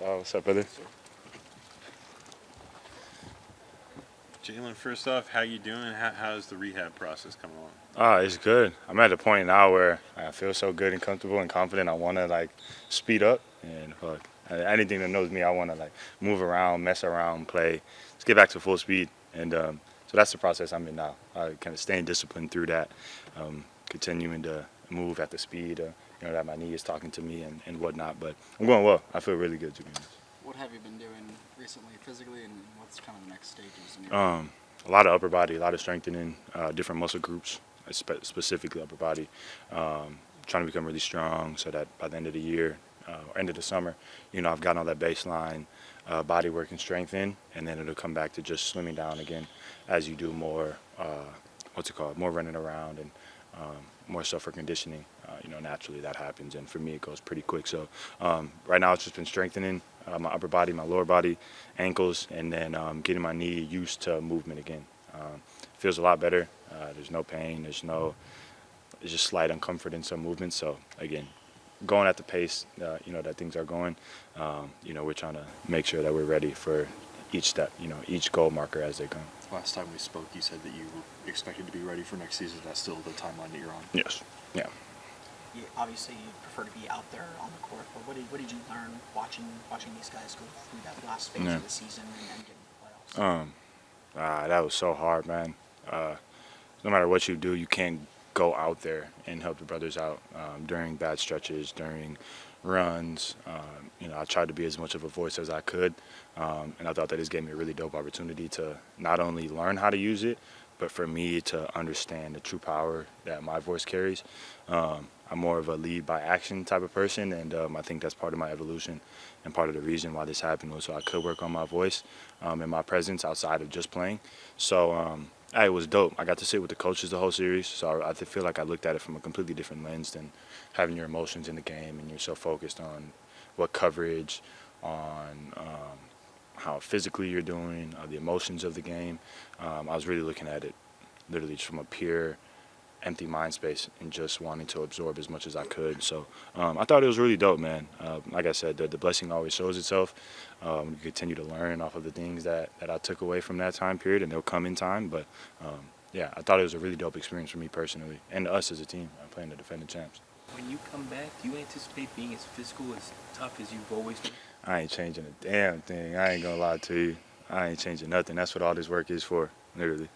What's up, brother? Jalen, first off, how you doing? How's the rehab process coming along? It's good. I'm at a point now where I feel so good and comfortable and confident. I want to speed up and anything that knows me, I want to move around, mess around, play, just get back to full speed. And so that's the process I'm in now. Kind of staying disciplined through that, continuing to move at the speed, that my knee is talking to me and whatnot. But I'm going well. I feel really good, to be honest. What have you been doing recently physically, and what's kind of the next stages in your A lot of upper body, a lot of strengthening, different muscle groups, specifically upper body. Trying to become really strong so that by the end of the year or end of the summer, I've gotten all that baseline body work and strength in, and then it'll come back to just slimming down again as you do more, more running around and more stuff for conditioning. Naturally that happens, and for me it goes pretty quick. So right now it's just been strengthening my upper body, my lower body, ankles, and then getting my knee used to movement again. Feels a lot better. There's no pain. There's just slight discomfort in some movements. So again, going at the pace, that things are going. We're trying to make sure that we're ready for each step. Each goal marker as they come. Last time we spoke, you said that you expected to be ready for next season. That's still the timeline that you're on? Yes. Yeah. obviously you prefer to be out there on the court, but what did you learn watching these guys go through that last phase of the season and get into the playoffs? That was so hard, man. No matter what you do, you can't go out there and help the brothers out during bad stretches, during runs. I tried to be as much of a voice as I could, and I thought that this gave me a really dope opportunity to not only learn how to use it, but for me to understand the true power that my voice carries. I'm more of a lead by action type of person, and I think that's part of my evolution and part of the reason why this happened was so I could work on my voice and my presence outside of just playing. So it was dope. I got to sit with the coaches the whole series, so I feel like I looked at it from a completely different lens than having your emotions in the game and you're so focused on what coverage, on how physically you're doing, the emotions of the game. I was really looking at it literally just from a pure empty mind space and just wanting to absorb as much as I could. So I thought it was really dope, man. Like I said, the blessing always shows itself. You continue to learn off of the things that I took away from that time period, and they'll come in time. But, yeah, I thought it was a really dope experience for me personally and us as a team playing the defending champs. When you come back, do you anticipate being as physical, as tough as you've always been? I ain't changing a damn thing. I ain't going to lie to you. I ain't changing nothing. That's what all this work is for, literally.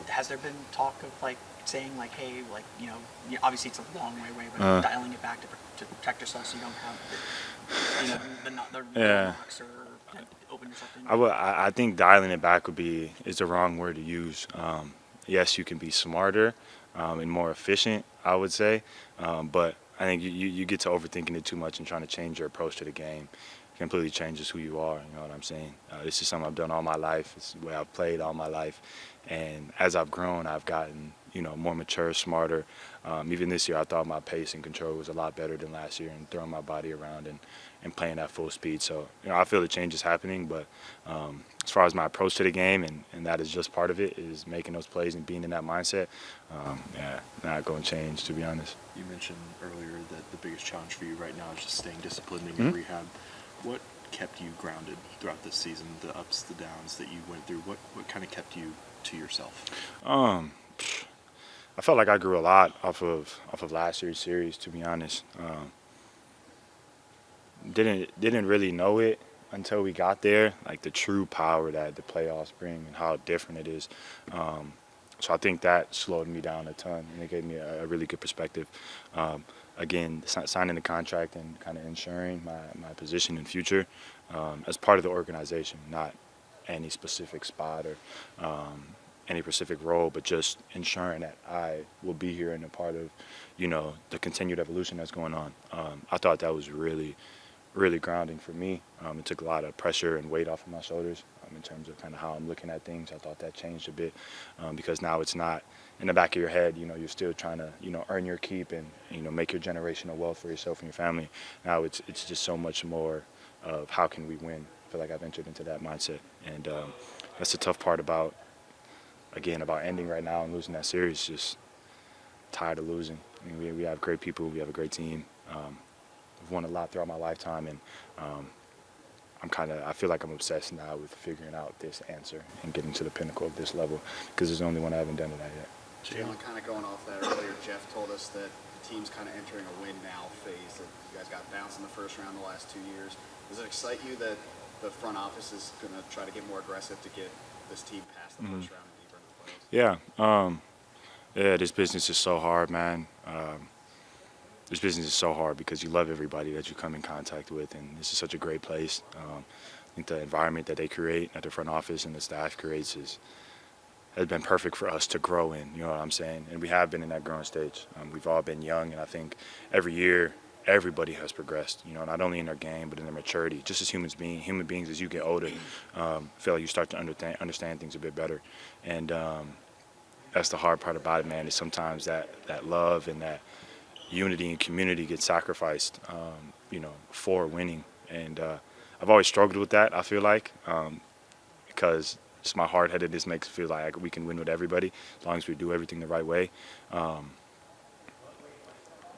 Has there been talk of saying hey, obviously it's a long way away, but dialing it back to protect yourself so you don't have the knocks or open yourself in? I think dialing it back is the wrong word to use. Yes, you can be smarter and more efficient, I would say, but I think you get to overthinking it too much and trying to change your approach to the game. It completely changes who you are, you know what I'm saying? This is something I've done all my life. It's the way I've played all my life. And as I've grown, I've gotten, more mature, smarter. Even this year, I thought my pace and control was a lot better than last year and throwing my body around and playing at full speed. So, I feel the change is happening, but as far as my approach to the game, and that is just part of it, is making those plays and being in that mindset, not going to change, to be honest. You mentioned earlier that the biggest challenge for you right now is just staying disciplined in your rehab. What kept you grounded throughout this season, the ups, the downs that you went through? What kind of kept you to yourself? I felt like I grew a lot off of last year's series, to be honest. Didn't really know it until we got there, like the true power that the playoffs bring and how different it is. So I think that slowed me down a ton, and it gave me a really good perspective. Again, signing the contract and kind of ensuring my position in future as part of the organization, not any specific spot or any specific role, but just ensuring that I will be here and a part of, the continued evolution that's going on. I thought that was really, really grounding for me. It took a lot of pressure and weight off of my shoulders in terms of kind of how I'm looking at things. I thought that changed a bit because now it's not in the back of your head. You're still trying to, earn your keep and, make your generational wealth for yourself and your family. Now it's just so much more of how can we win. I feel like I've entered into that mindset. And that's the tough part about ending right now and losing that series. Just tired of losing. I mean, we have great people. We have a great team. I've won a lot throughout my lifetime, and I feel like I'm obsessed now with figuring out this answer and getting to the pinnacle of this level because there's only one I haven't done it at yet. Jalen, kind of going off that earlier, Jeff told us that the team's kind of entering a win-now phase, that you guys got bounced in the first round the last 2 years. Does it excite you that the front office is going to try to get more aggressive to get this team past the first round and deeper into the playoffs? Yeah, this business is so hard, man. This business is so hard because you love everybody that you come in contact with, and this is such a great place. I think the environment that they create, that the front office and the staff creates, has been perfect for us to grow in. You know what I'm saying? And we have been in that growing stage. We've all been young, and I think every year everybody has progressed. You know, not only in their game but in their maturity. Just as human beings, as you get older, I feel like you start to understand things a bit better, and that's the hard part about it, man. Is sometimes that love and that unity and community gets sacrificed, for winning. And I've always struggled with that, I feel like, because just my hard-headedness makes it feel like we can win with everybody as long as we do everything the right way.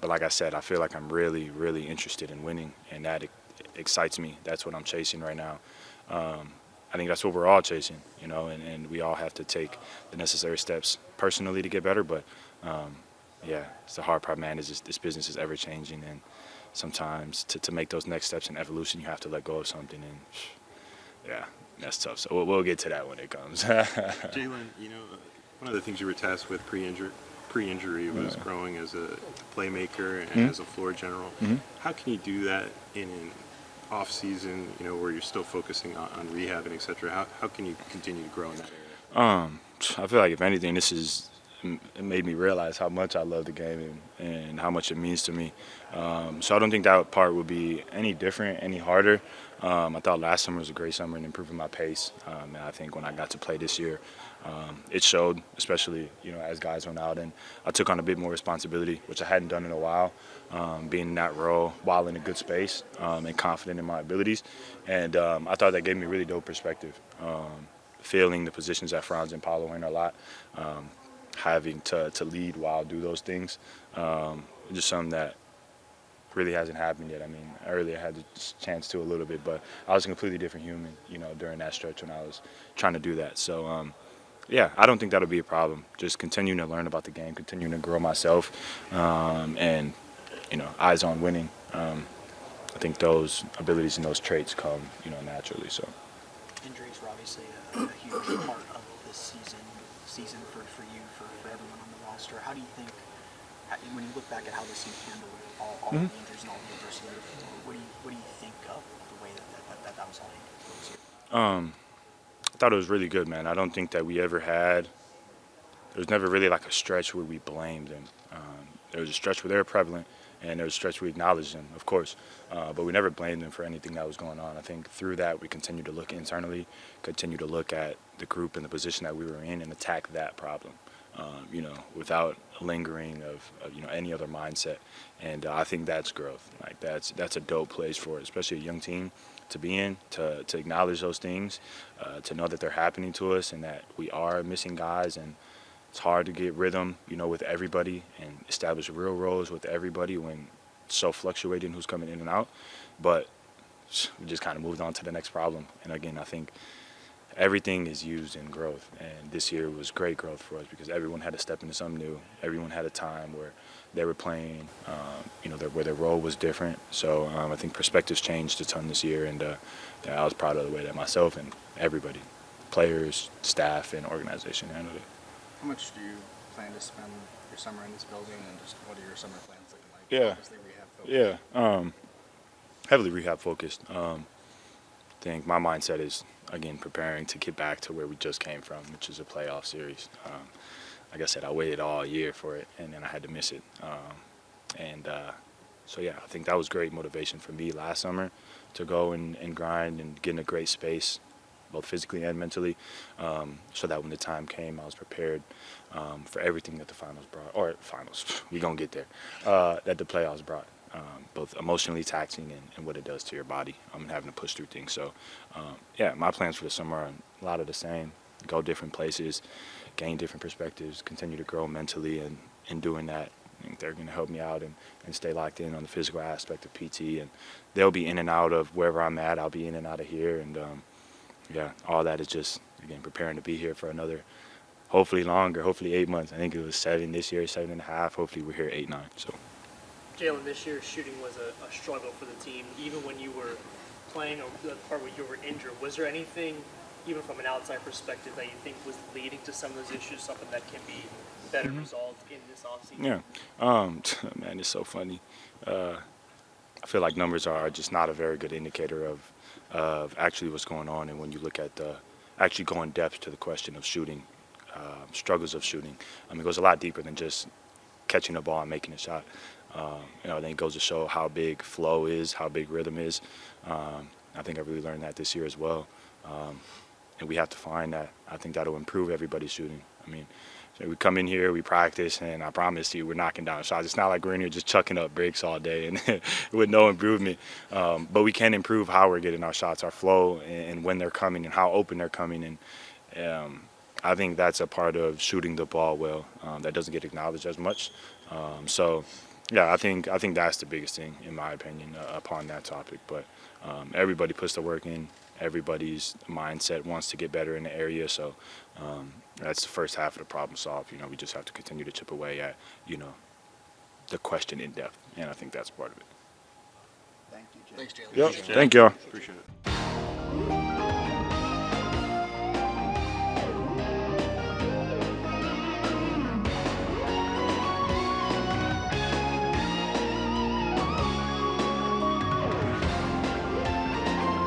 But like I said, I feel like I'm really, really interested in winning, and that excites me. That's what I'm chasing right now. I think that's what we're all chasing, and we all have to take the necessary steps personally to get better. But yeah, it's the hard part, man, is just this business is ever changing, and sometimes to make those next steps in evolution, you have to let go of something, and yeah, that's tough. So we'll get to that when it comes. Jalen, one of the things you were tasked with pre-injury was growing as a playmaker and as a floor general. How can you do that in an off season, where you're still focusing on rehab and et cetera? How can you continue to grow in that area? I feel like if anything, it made me realize how much I love the game and how much it means to me. So I don't think that part would be any different, any harder. I thought last summer was a great summer in improving my pace. And I think when I got to play this year, it showed, especially, as guys went out. And I took on a bit more responsibility, which I hadn't done in a while, being in that role while in a good space and confident in my abilities. And I thought that gave me really dope perspective. Feeling the positions that Franz and Paulo were in a lot. Having to lead while do those things, just something that really hasn't happened yet. I mean, earlier I had the chance to a little bit, but I was a completely different human, during that stretch when I was trying to do that. So, yeah, I don't think that'll be a problem. Just continuing to learn about the game, continuing to grow myself, and, eyes on winning. I think those abilities and those traits come, naturally. So. Injuries were obviously a huge part of this season for you, for everyone on the roster. How do you think, when you look back at how this team handled all the injuries and all the adversity, what do you think of the way that was all handled this year? I thought it was really good, man. I don't think that there was never really like a stretch where we blamed them. There was a stretch where they were prevalent, and there was a stretch where we acknowledged them, of course. But we never blamed them for anything that was going on. I think through that, we continued to look internally, continue to look at the group and the position that we were in and attack that problem, without lingering of any other mindset. And I think that's growth. Like that's a dope place for it, especially a young team to be in, to acknowledge those things, to know that they're happening to us and that we are missing guys, and it's hard to get rhythm, with everybody and establish real roles with everybody when it's so fluctuating who's coming in and out. But we just kind of moved on to the next problem. And again, I think everything is used in growth, and this year was great growth for us because everyone had to step into something new. Everyone had a time where they were playing, where their role was different. So I think perspectives changed a ton this year, and I was proud of the way that myself and everybody, players, staff, and organization handled it. How much do you plan to spend your summer in this building, and just what are your summer plans looking like? Yeah. Obviously rehab focused. Yeah, heavily rehab focused. I think my mindset is, again, preparing to get back to where we just came from, which is a playoff series. Like I said, I waited all year for it, and then I had to miss it. So, yeah, I think that was great motivation for me last summer to go and grind and get in a great space, both physically and mentally, so that when the time came, I was prepared for everything that the we're going to get there, that the playoffs brought. Both emotionally taxing and what it does to your body, and having to push through things. So, yeah, my plans for the summer are a lot of the same. Go different places, gain different perspectives, continue to grow mentally, and in doing that, I think they're going to help me out and stay locked in on the physical aspect of PT. And they'll be in and out of wherever I'm at. I'll be in and out of here. And, yeah, all that is just, again, preparing to be here for another, hopefully longer, hopefully 8 months. I think it was 7 this year, 7.5. Hopefully we're here 8, 9. So. Jalen, this year shooting was a struggle for the team, even when you were playing or the part where you were injured. Was there anything, even from an outside perspective, that you think was leading to some of those issues, something that can be better resolved in this offseason? Yeah. Man, it's so funny. I feel like numbers are just not a very good indicator of actually what's going on. And when you look at actually go in depth to the question of shooting, struggles of shooting, I mean, it goes a lot deeper than just catching the ball and making a shot. I think it goes to show how big flow is, how big rhythm is. I think I really learned that this year as well. And we have to find that. I think that'll improve everybody's shooting. I mean, so we come in here, we practice, and I promise you we're knocking down shots. It's not like we're in here just chucking up breaks all day and with no improvement. But we can improve how we're getting our shots, our flow, and when they're coming and how open they're coming. And I think that's a part of shooting the ball well that doesn't get acknowledged as much. So, yeah, I think that's the biggest thing, in my opinion, upon that topic. But everybody puts the work in. Everybody's mindset wants to get better in the area. So that's the first half of the problem solved. We just have to continue to chip away at, the question in depth. And I think that's part of it. Thank you, Jalen. Thanks, Jalen. Yep. Thank y'all. Appreciate it.